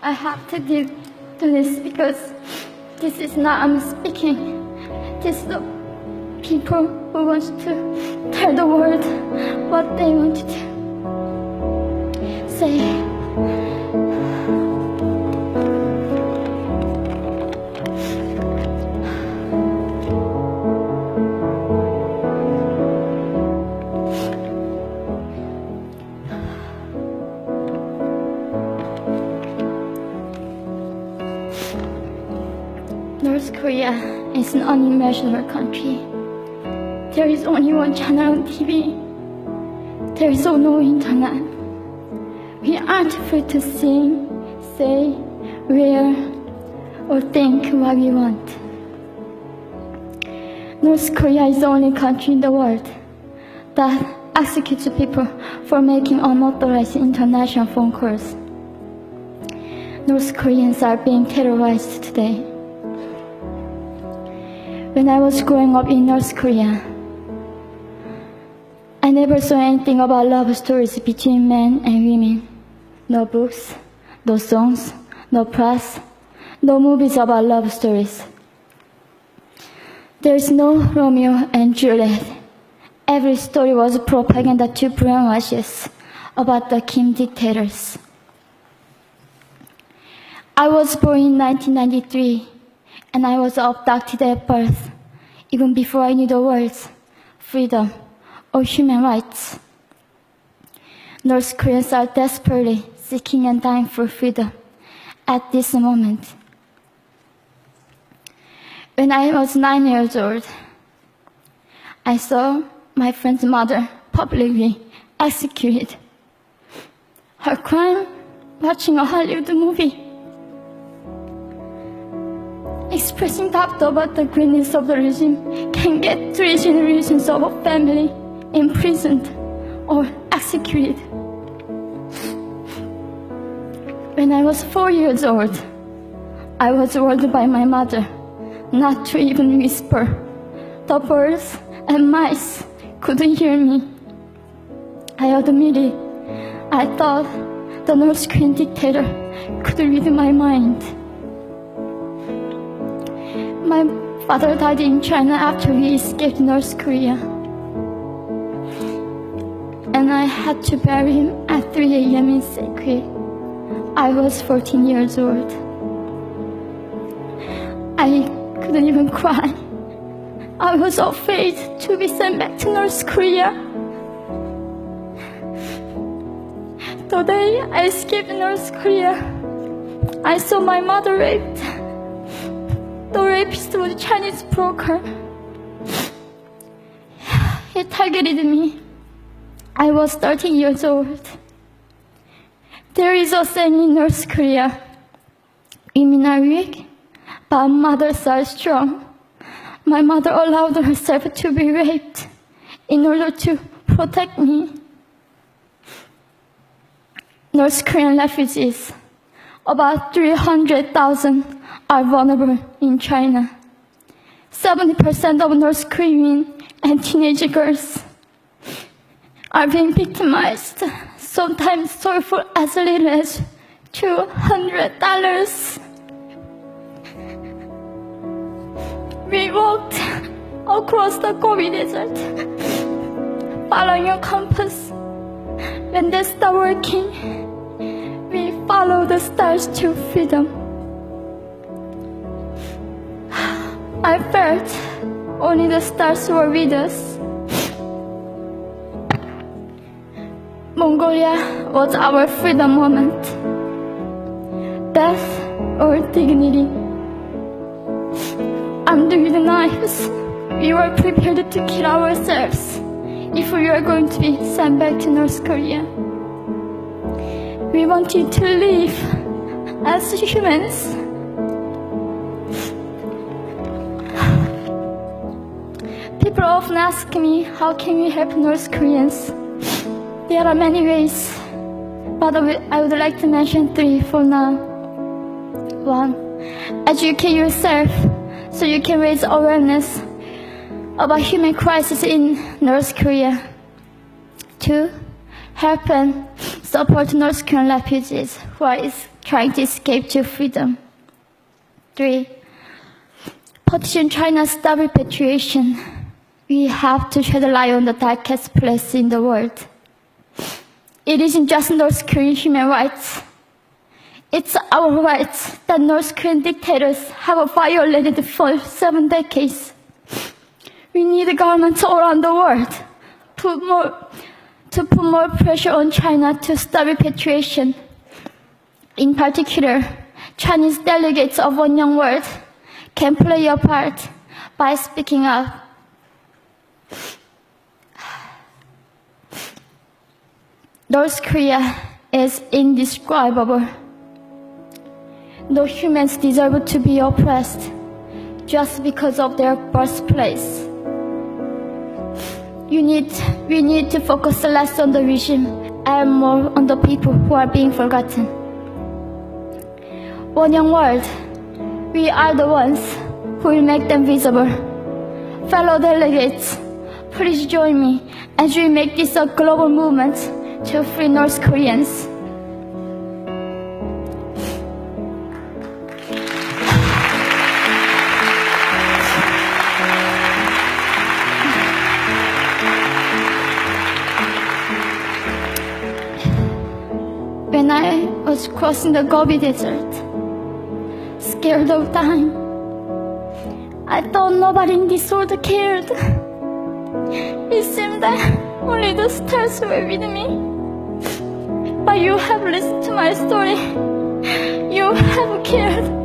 I have to do this because this is not I'm speaking. This is the people who want to tell the world what they want to say. North Korea is an unimaginable country. There is only one channel on TV. There is no internet. We aren't free to sing, say, wear, or think what we want. North Korea is the only country in the world that executes people for making unauthorized international phone calls. North Koreans are being terrorized today. When I was growing up in North Korea, I never saw anything about love stories between men and women. No books, no songs, no press, no movies about love stories. There is no Romeo and Juliet. Every story was propaganda to brainwash us about the Kim dictators. I was born in 1993. And I was abducted at birth, even before I knew the words freedom or human rights. North Koreans are desperately seeking and dying for freedom at this moment. When I was 9 years old, I saw my friend's mother publicly executed. Her crime? Watching a Hollywood movie. Expressing doubt about the greatness of the regime can get 3 generations of a family imprisoned or executed. When I was 4 years old, I was warned by my mother not to even whisper. The birds and mice couldn't hear me. I admitted I thought the North Korean dictator could read my mind. My father died in China after we escaped North Korea. And I had to bury him at 3 a.m. in secret. I was 14 years old. I couldn't even cry. I was afraid to be sent back to North Korea. The day I escaped North Korea, I saw my mother raped. The rapist was a Chinese broker. He targeted me. I was 13 years old. There is a saying in North Korea, women are weak, but mothers are strong. My mother allowed herself to be raped in order to protect me. North Korean refugees, about 300,000, are vulnerable in China. 70% of North Korean and teenage girls are being victimized, sometimes sold for as little as $200. We walked across the Gobi Desert, following a compass. When they stopped working, we followed the stars to freedom. I felt only the stars were with us. Mongolia was our freedom moment. Death or dignity. Armed with knives, we were prepared to kill ourselves if we were going to be sent back to North Korea. We wanted to live as humans. People often ask me, how can we help North Koreans? There are many ways, but I would like to mention 3 for now. 1. Educate yourself so you can raise awareness about human crisis in North Korea. 2. Help and support North Korean refugees who are trying to escape to freedom. 3. Petition China stop repatriation. We have to shed light on the darkest place in the world. It isn't just North Korean human rights. It's our rights that North Korean dictators have violated for 7 decades. We need governments all around the world to put more pressure on China to stop repatriation. In particular, Chinese delegates of One Young World can play a part by speaking up. North Korea is indescribable. No humans deserve to be oppressed just because of their birthplace. We need to focus less on the regime and more on the people who are being forgotten. One Young World, we are the ones who will make them visible. Fellow delegates, please join me as we make this a global movement to free North Koreans. When I was crossing the Gobi Desert, scared of dying, I thought nobody in this world cared. It seemed that only the stars were with me. But you have listened to my story. You have cared.